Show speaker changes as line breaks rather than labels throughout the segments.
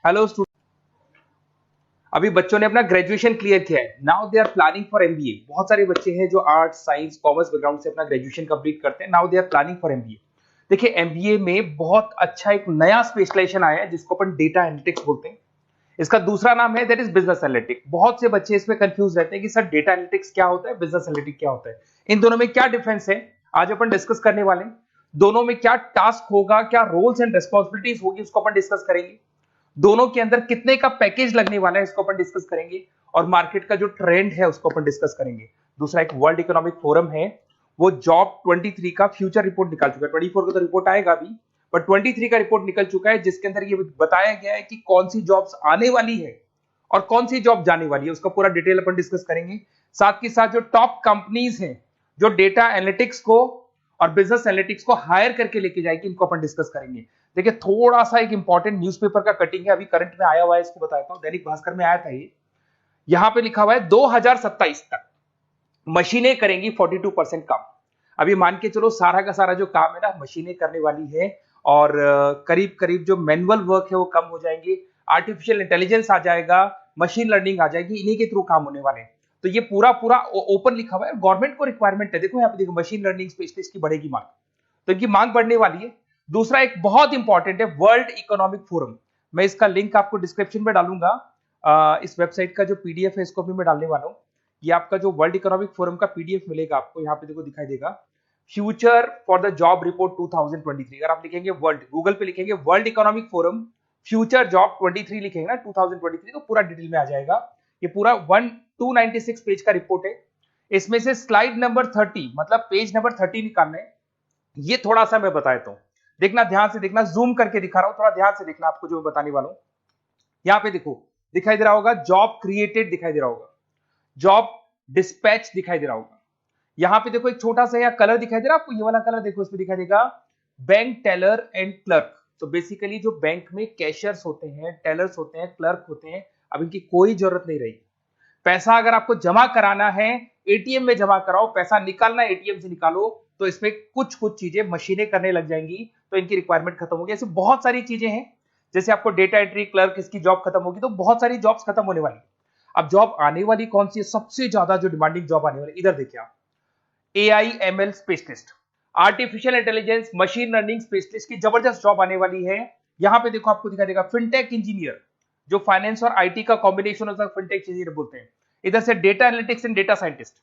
Hello student, अभी बच्चों ने अपना ग्रेजुएशन क्लियर किया है। Now they are planning for MBA. बहुत सारे बच्चे हैं जो आर्ट्स, साइंस, कॉमर्स बैकग्राउंड से अपना ग्रेजुएशन कंप्लीट करते हैं। Now they are planning for MBA. देखिए, एमबीए में बहुत अच्छा एक नया स्पेशलाइजेशन आया है जिसको अपन डेटा एनालिटिक्स बोलते हैं। इसका दूसरा नाम है दैट इज बिजनेस एनालिटिक्स। बहुत से बच्चे इसमें कंफ्यूज रहते हैं कि सर डेटा एनालिटिक्स क्या होता है, बिजनेस एनालिटिक्स क्या होता है, इन दोनों में क्या डिफरेंस है। आज अपन डिस्कस करने वाले हैं। दोनों में क्या टास्क होगा, क्या रोल्स एंड रिस्पॉन्सिबिलिटीज होगी, उसको अपन डिस्कस करेंगे। दोनों के अंदर कितने का पैकेज लगने वाला है, इसको अपन डिस्कस करेंगे। और मार्केट का जो ट्रेंड है उसको अपन डिस्कस करेंगे। दूसरा, एक वर्ल्ड इकोनॉमिक फोरम है, वो जॉब 23 का फ्यूचर रिपोर्ट निकाल चुका है। 24 का तो रिपोर्ट आएगा अभी, बट 23 का रिपोर्ट निकल चुका है जिसके अंदर ये बताया गया है कि कौन सी जॉब्स आने वाली है और कौन सी जॉब जाने वाली है। उसका पूरा डिटेल अपन डिस्कस करेंगे। साथ के साथ जो टॉप कंपनीज हैं जो डेटा एनालिटिक्स को और बिजनेस एनालिटिक्स को हायर करके लेके जाएगी, इनको अपन डिस्कस करेंगे। देखिए, थोड़ा सा एक इंपॉर्टेंट न्यूज़पेपर का कटिंग है, अभी करंट में आया हुआ है, इसको बताता हूं। दैनिक भास्कर में आया था ये। यहां पे लिखा हुआ है 2027 तक मशीनें करेंगी 42% काम। अभी मान के चलो सारा का सारा जो काम है ना, मशीनें करने वाली है। और करीब करीब जो मैनुअल वर्क है वो कम हो जाएंगे। आर्टिफिशियल इंटेलिजेंस आ जाएगा, मशीन लर्निंग आ जाएगी, इन्हीं के थ्रू काम होने वाले हैं। तो ये पूरा पूरा ओपन लिखा हुआ है। गवर्नमेंट को रिक्वायरमेंट है। देखो यहाँ पे देखो, मशीन लर्निंग स्पेशलिस्ट की बढ़ेगी मांग, तो इनकी मांग बढ़ने वाली है। दूसरा एक बहुत इंपॉर्टेंट है, वर्ल्ड इकोनॉमिक फोरम। मैं इसका लिंक आपको डिस्क्रिप्शन में डालूंगा। इस वेबसाइट का जो पीडीएफ है इसको भी मैं डालने वाला हूँ। ये आपका जो वर्ल्ड इकोनॉमिक फोरम का पीडीएफ मिलेगा आपको, यहाँ पे देखो दिखाई देगा, future for the job report 2023। अगर आप लिखेंगे वर्ल्ड, गूगल पे लिखेंगे world economic forum future job 23 लिखेंगे ना 2023, तो पूरा डिटेल में आ जाएगा। ये पूरा 296 पेज का रिपोर्ट है। इसमें से स्लाइड नंबर 30 मतलब पेज नंबर 30 निकालना है। ये थोड़ा सा मैं बता देता हूं, देखना ध्यान से देखना, जूम करके दिखा रहा हूं, थोड़ा ध्यान से देखना आपको जो मैं बताने वाला हूं। यहां पे देखो दिखाई दे रहा होगा जॉब क्रिएटेड, दिखाई दे रहा होगा जॉब डिस्पैच, दिखाई दे रहा होगा। यहां पे देखो एक छोटा सा यहाँ कलर दिखाई दे रहा है आपको, ये वाला कलर देखो, इसमें दिखाई देगा बैंक टेलर एंड क्लर्क। तो बेसिकली जो बैंक में कैशियर्स होते हैं, टेलर्स होते हैं, क्लर्क होते हैं, अब इनकी कोई जरूरत नहीं रही। पैसा अगर आपको जमा कराना है एटीएम में जमा कराओ, पैसा निकालना है एटीएम से निकालो, तो इसमें कुछ कुछ चीजें मशीनें करने लग जाएंगी, तो इनकी रिक्वायरमेंट खत्म होगी। ऐसे बहुत सारी चीजें हैं, जैसे आपको डेटा एंट्री क्लर्क, इसकी जॉब खत्म होगी, तो बहुत सारी जॉब्स खत्म होने वाली। अब जॉब आने वाली कौन सी है, सबसे ज्यादा जो डिमांडिंग जॉब आने वाली, इधर देखिए आप, AI ML specialist, artificial intelligence machine learning specialist की जबरदस्त जॉब आने वाली है। यहां पे देखो आपको दिखाई देगा फिनटेक इंजीनियर, जो फाइनेंस और आईटी का कॉम्बिनेशन होता है, फिनटेक इंजीनियर बोलते हैं। इधर से data analytics and data scientist,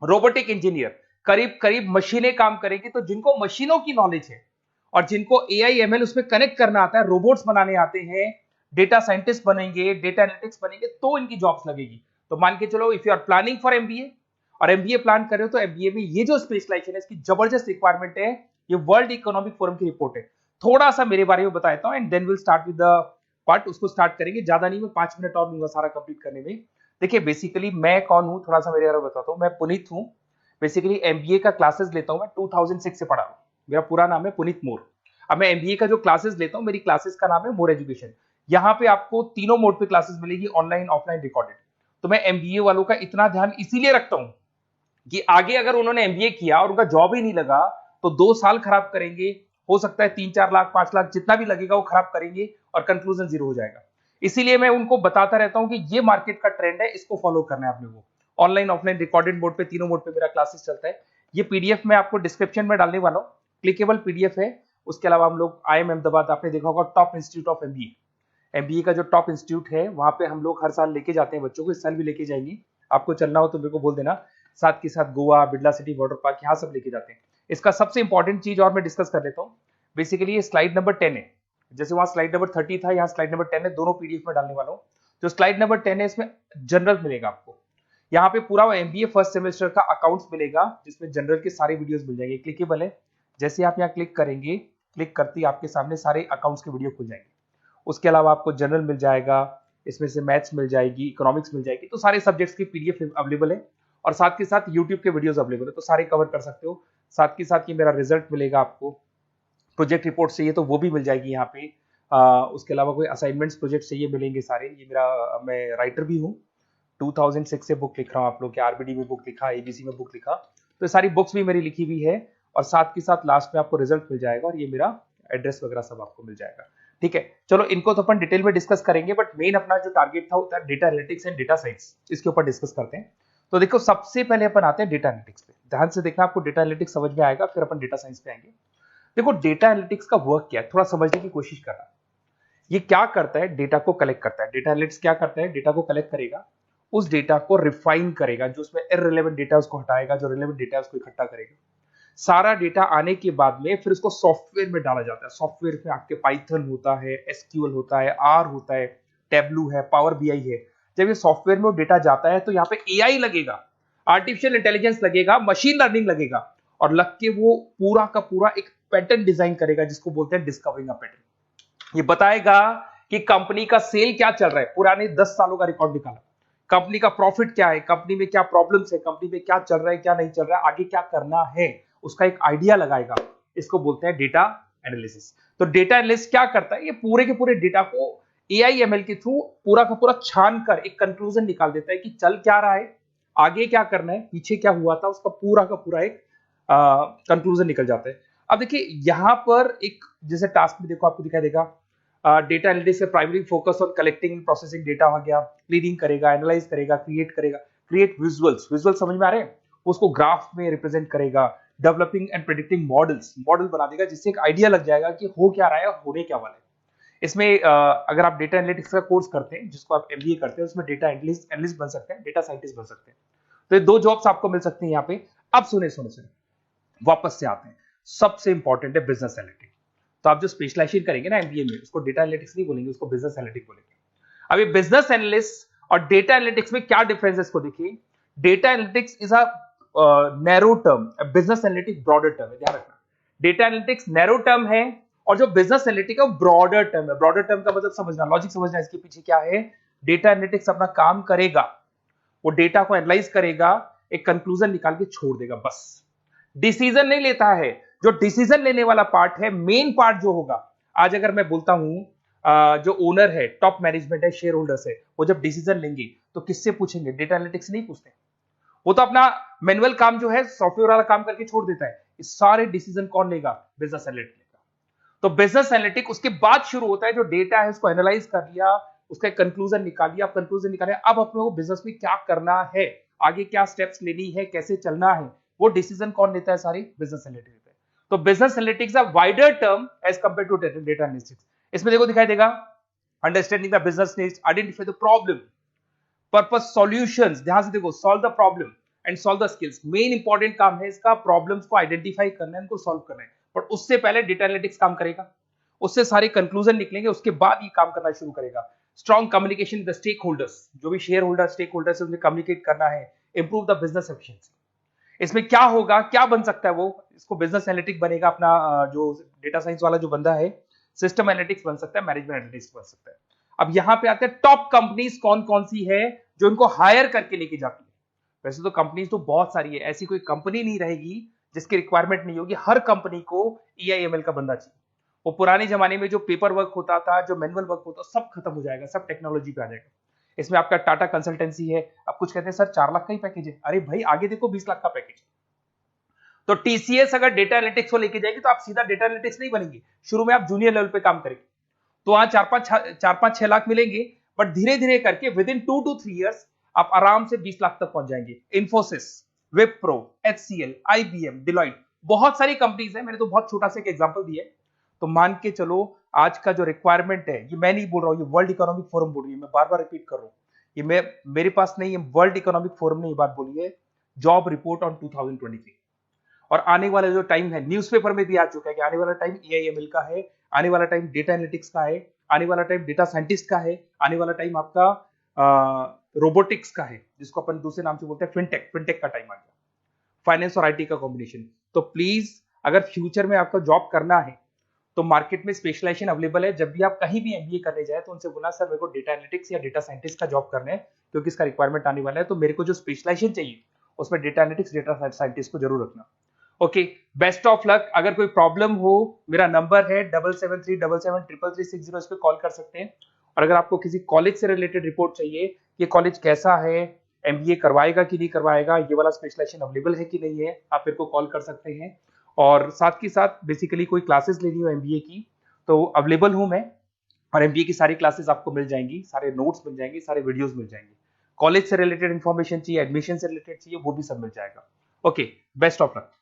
robotic engineer, करीब करीब मशीनें काम करेंगी। तो जिनको मशीनों की नॉलेज है और जिनको एआई एमएल उसमें कनेक्ट करना आता है, रोबोट्स बनाने आते हैं, डेटा साइंटिस्ट बनेंगे, डेटा एनालिटिक्स बनेंगे, तो इनकी जॉब्स लगेगी। तो मान के चलो if you are planning for MBA और एमबीए प्लान कर रहे हो, तो एमबीए में ये जो स्पेशलाइजेशन है इसकी जबरदस्त रिक्वायरमेंट है। ये वर्ल्ड इकोनॉमिक फोरम की रिपोर्ट है। थोड़ा सा मेरे बारे में बताता हूं and then will start with the part. उसको स्टार्ट करेंगे, ज्यादा नहीं, मैं 5 मिनट और लूंगा सारा कंप्लीट करने में। देखिए बेसिकली मैं कौन हूं, थोड़ा सा मेरे बारे में बताता हूं। मैं पुनीत हूं। बेसिकली एमबीए का क्लासेस लेता हूं मैं, 2006 से पढ़ा हूं। मेरा पूरा नाम है पुनीत मोर। अब मैं एमबीए का जो क्लासेस लेता हूं, मेरी क्लासेस का नाम है मोर एजुकेशन। यहाँ पे आपको तीनों मोड पे क्लासेस मिलेगी, ऑनलाइन, ऑफलाइन, रिकॉर्डेड। तो मैं एमबीए वालों का इतना ध्यान इसीलिए रखता हूं कि आगे अगर उन्होंने एमबीए किया और उनका जॉब ही नहीं लगा, तो 2 साल खराब करेंगे, हो सकता है 3-4 लाख 5 लाख जितना भी लगेगा वो खराब करेंगे और कंक्लूजन जीरो हो जाएगा। इसीलिए मैं उनको बताता रहता हूं कि ये मार्केट का ट्रेंड है, इसको फॉलो करना है आपने। वो ऑनलाइन, ऑफलाइन, रिकॉर्डेड मोड पे, तीनों मोड पे मेरा क्लासेस चलता है। ये पीडीएफ मैं आपको डिस्क्रिप्शन में डालने वाला हूँ, क्लिकेबल पीडीएफ है। उसके अलावा हम लोग आईएम अहमदाबाद, आपने देखा होगा top institute of MBA, MBA का जो टॉप इंस्टीट्यूट है, वहां पे हम लोग हर साल लेके जाते हैं बच्चों को। इस साल भी लेके जाएंगे। आपको चलना हो तो मेरे को बोल देना। साथ के साथ Goa, Birla city water park, यहाँ सब लेके जाते हैं। इसका सबसे इंपॉर्टेंट चीज और मैं डिस्कस कर लेता हूँ। बेसिकली ये स्लाइड नंबर 10 है, जैसे वहां स्लाइड नंबर 30 था, यहाँ स्लाइड नंबर 10 है, दोनों पीडीएफ में डालने वाला हूँ। जो स्लाइड नंबर 10 है इसमें जनरल मिलेगा आपको। यहाँ पे पूरा एमबीए फर्स्ट सेमेस्टर का अकाउंट्स मिलेगा, जिसमें जनरल के सारे वीडियोस मिल जाएंगे, क्लिकेबल है। जैसे आप यहाँ क्लिक करेंगे, क्लिक करते ही आपके सामने सारे अकाउंट्स के वीडियो खुल जाएंगे। उसके अलावा आपको जनरल मिल जाएगा, इसमें से मैथ्स मिल जाएगी, इकोनॉमिक्स मिल जाएगी, तो सारे सब्जेक्ट्स की पीडीएफ अवेलेबल है। और साथ के साथ यूट्यूब के वीडियोस अवेलेबल है, तो सारे कवर कर सकते हो। साथ के साथ ये मेरा रिजल्ट मिलेगा आपको, प्रोजेक्ट रिपोर्ट चाहिए तो वो भी मिल जाएगी यहाँ पे। उसके अलावा कोई असाइनमेंट्स, प्रोजेक्ट चाहिए, मिलेंगे सारे। ये मेरा, मैं राइटर भी हूँ, 2006 से बुक लिख रहा हूँ। आप लोग के आरबीडी में बुक लिखा, एबीसी में बुक लिखा, तो सारी बुक्स भी मेरी लिखी हुई है। और साथ के साथ लास्ट में आपको रिजल्ट मिल जाएगा और ये मेरा एड्रेस वगैरह सब आपको मिल जाएगा। ठीक है, चलो इनको तो अपन डिटेल में डिस्कस करेंगे, बट मेन अपना जो टारगेट था होता है data analytics and data science, इसके ऊपर डिस्कस करते हैं। तो देखो सबसे पहले अपन आते हैं डेटा एनालिटिक्स पे, ध्यान से देखना, आपको डेटा एनालिटिक्स समझ में आएगा, फिर अपन डेटा साइंस पे आएंगे। देखो डेटा एनालिटिक्स का वर्क क्या है, थोड़ा समझने की कोशिश करना। ये क्या करता है, डेटा को कलेक्ट करता है। डेटा एनालिटिक्स क्या करता है, डेटा को कलेक्ट करेगा, उस डेटा को रिफाइन करेगा, जो उसमें इररिलेवेंट डेटा उसको हटाएगा, जो रिलेवेंट डेटा उसको इकट्ठा करेगा। सारा डेटा आने के बाद में फिर उसको सॉफ्टवेयर में डाला जाता है। सॉफ्टवेयर में आपके पाइथन होता है, एसक्यूएल होता है, आर होता है, टेबलू है, पावर बीआई है। जब ये सॉफ्टवेयर में डेटा जाता है तो यहाँ पे एआई लगेगा, आर्टिफिशियल इंटेलिजेंस लगेगा, मशीन लर्निंग लगेगा, और लग के वो पूरा का पूरा एक पैटर्न डिजाइन करेगा, जिसको बोलते हैं डिस्कवरिंग अ पैटर्न। ये बताएगा कि कंपनी का सेल क्या चल रहा है, पुराने 10 सालों का रिकॉर्ड निकाला, कंपनी का प्रॉफिट क्या है, कंपनी में क्या प्रॉब्लम्स है, कंपनी में क्या चल रहा है, क्या नहीं चल रहा है, आगे क्या करना है, उसका एक आइडिया लगाएगा। इसको बोलते हैं डेटा एनालिसिस। तो डेटा एनालिस्ट क्या करता है, ये पूरे के पूरे डेटा को एआई एमएल के थ्रू पूरा का पूरा छान कर एक कंक्लूजन निकाल देता है कि चल क्या रहा है, आगे क्या करना है, पीछे क्या हुआ था, उसका पूरा का पूरा एक कंक्लूजन निकल जाता है। अब देखिए यहां पर एक जैसे टास्क में देखो आपको दिखाई देगा, डेटा एनालिटिक्स से primary focus on collecting and processing data हो गया, क्लीनिंग करेगा, एनालाइज करेगा, क्रिएट करेगा, क्रिएट विजुअल्स, विजुअल समझ में आ रहे हैं, उसको ग्राफ में रिप्रेजेंट करेगा, developing and predicting models, model बना देगा जिससे एक आइडिया लग जाएगा कि हो क्या रहा है और होने क्या वाला है। इसमें अगर आप डेटा एनालिटिक्स का कोर्स करते हैं, जिसको आप एमबीए करते हैं, उसमें डेटा एनालिस्ट बन सकते हैं, डेटा साइंटिस्ट बन सकते हैं। तो ये 2 जॉब्स आपको मिल सकती हैं यहाँ पे। अब सुने वापस से आते हैं, सबसे इंपॉर्टेंट है बिजनेस एनालिटिक्स। तो आप जो स्पेशलाइजेशन करेंगे ना एमबीए में, उसको डेटा एनालिटिक्स नहीं बोलेंगे, उसको बिजनेस एनालिटिक्स बोलेंगे। अब ये बिजनेस एनालिस्ट और डेटा एनालिटिक्स में क्या डिफरेंस है इसको देखिए। Data analytics is a narrow term, business analytics broader term है, ध्यान रखना। डेटा एनालिटिक्स नैरो टर्म है और जो बिजनेस एनालिटिक्स है वो ब्रॉडर टर्म है। ब्रॉडर टर्म का मतलब समझना, लॉजिक समझना, इसके पीछे क्या है। डेटा एनालिटिक्स अपना काम करेगा, वो डेटा को एनालाइज करेगा, एक कंक्लूजन निकाल के छोड़ देगा, बस। डिसीजन नहीं लेता है। जो डिसीजन लेने वाला पार्ट है, मेन पार्ट जो होगा, आज अगर मैं बोलता हूं जो ओनर है, टॉप मैनेजमेंट है, शेयर होल्डर्स है, वो जब डिसीजन लेंगे तो किससे पूछेंगे, डेटा एनालिटिक्स नहीं पूछते। वो तो अपना मैनुअल काम जो है, सॉफ्टवेयर वाला काम करके छोड़ देता है। इस सारे डिसीजन कौन लेगा, बिजनेस एनालिटिक्स लेगा। तो बिजनेस एनालिटिक्स उसके बाद शुरू होता है, जो डेटा है उसको एनालाइज कर लिया, उसका कंक्लूजन निकाल लिया, कंक्लूजन निकाले, अब अपने को बिजनेस में क्या करना है, आगे क्या स्टेप्स लेनी है, कैसे चलना है, वो डिसीजन कौन लेता है, सारी बिजनेस एनालिटिक्स लेता है। तो business analytics a wider term as compare to data analytics. इसमें देखो दिखाई देगा, understanding the business needs, identify the problem, purpose, solutions, ध्यान से देखो, solve the problem and solve the skills. Main important काम है इसका, प्रॉब्लम्स को आइडेंटिफाई करना है, उनको सॉल्व करना है, पर उससे पहले डेटा एनालिटिक्स काम करेगा, उससे सारे कंक्लूजन निकलेंगे, उसके बाद ये काम करना शुरू करेगा। Strong communication with the stake holders, जो भी शेयर होल्डर, स्टेक होल्डर से उन्हें कम्युनिकेट करना है, इंप्रूव द बिजनेस एफिशिएंसी। इसमें क्या होगा, क्या बन सकता है, वो इसको बिजनेस एनालिटिक्स बनेगा अपना, जो डेटा साइंस वाला जो बंदा है, सिस्टम एनालिटिक्स बन सकता है, मैनेजमेंट एनालिटिक्स बन सकता है। अब यहां पे आते हैं टॉप कंपनीज कौन कौन सी है जो इनको हायर करके लेके जाती है। वैसे तो कंपनीज तो बहुत सारी है, ऐसी कोई कंपनी नहीं रहेगी जिसकी रिक्वायरमेंट नहीं होगी, हर कंपनी को ईआईएमएल का बंदा चाहिए। वो पुराने जमाने में जो पेपर वर्क होता था, जो मैनुअल वर्क होता, सब खत्म हो जाएगा, सब टेक्नोलॉजी पे आ जाएगा। इसमें आपका टाटा कंसल्टेंसी है, अब कुछ कहते हैं सर 4 लाख का ही पैकेज है, अरे भाई आगे देखो 20 लाख का पैकेज। तो टीसीएस अगर डेटा एनालिटिक्स को लेके जाएगी तो आप सीधा डेटा एनालिटिक्स नहीं बनेंगे, शुरू में आप जूनियर लेवल पे काम करेंगे, तो वहां 4-5-6 लाख मिलेंगे, बट धीरे धीरे करके विद इन 2 to 3 years आप आराम से 20 लाख तक पहुंच जाएंगे। Infosys, Wipro, HCL, IBM, Deloitte, बहुत सारी कंपनीज है, मैंने तो बहुत छोटा सा एक एग्जांपल दिया है। तो मान के चलो आज का जो रिक्वायरमेंट है, ये मैं नहीं बोल रहा हूं, ये वर्ल्ड इकोनॉमिक फोरम बोल रही है, मैं बार बार रिपीट कर रहा हूं, ये मेरे पास नहीं है, वर्ल्ड इकोनॉमिक फोरम ने ये बात बोली है, जॉब रिपोर्ट ऑन 2023। और आने वाला जो टाइम है, न्यूज़पेपर में भी आ चुका है कि आने वाला टाइम एआईएमएल का है, आने वाला टाइम डेटा एनालिटिक्स का है, आने वाला टाइम डेटा साइंटिस्ट का है, आने वाला टाइम आपका रोबोटिक्स का है, जिसको अपन दूसरे नाम से बोलते हैं फिनटेक का टाइम आ गया, फाइनेंस और आईटी का कॉम्बिनेशन। तो प्लीज अगर फ्यूचर में आपको जॉब करना है तो मार्केट में स्पेशलाइजेशन अवेलेबल है। जब भी आप कहीं भी एमबीए करने जाए तो उनसे बोलना सर मेरे को डेटा एनालिटिक्स या डेटा साइंटिस्ट का जॉब करना है, क्योंकि इसका रिक्वायरमेंट आने वाला है, तो मेरे को जो स्पेशलाइजेशन चाहिए उसमें डेटा एनालिटिक्स, डेटा साइंटिस्ट को जरूर रखना। Okay, best of luck. अगर कोई प्रॉब्लम हो, मेरा नंबर है 7737733360, इस पे कॉल कर सकते हैं। और अगर आपको किसी कॉलेज से रिलेटेड रिपोर्ट चाहिए, ये कॉलेज कैसा है, एमबीए करवाएगा कि नहीं करवाएगा, ये वाला स्पेशलाइजेशन अवेलेबल है कि नहीं है, आप मेरे को कॉल कर सकते हैं। और साथ ही साथ बेसिकली कोई क्लासेस लेनी हो एमबीए की तो अवेलेबल हूं मैं, और एमबीए की सारी क्लासेस आपको मिल जाएंगी, सारे नोट्स मिल जाएंगे, सारे वीडियोस मिल जाएंगे। कॉलेज से रिलेटेड इन्फॉर्मेशन चाहिए, एडमिशन से रिलेटेड चाहिए, वो भी सब मिल जाएगा। Okay, best of luck.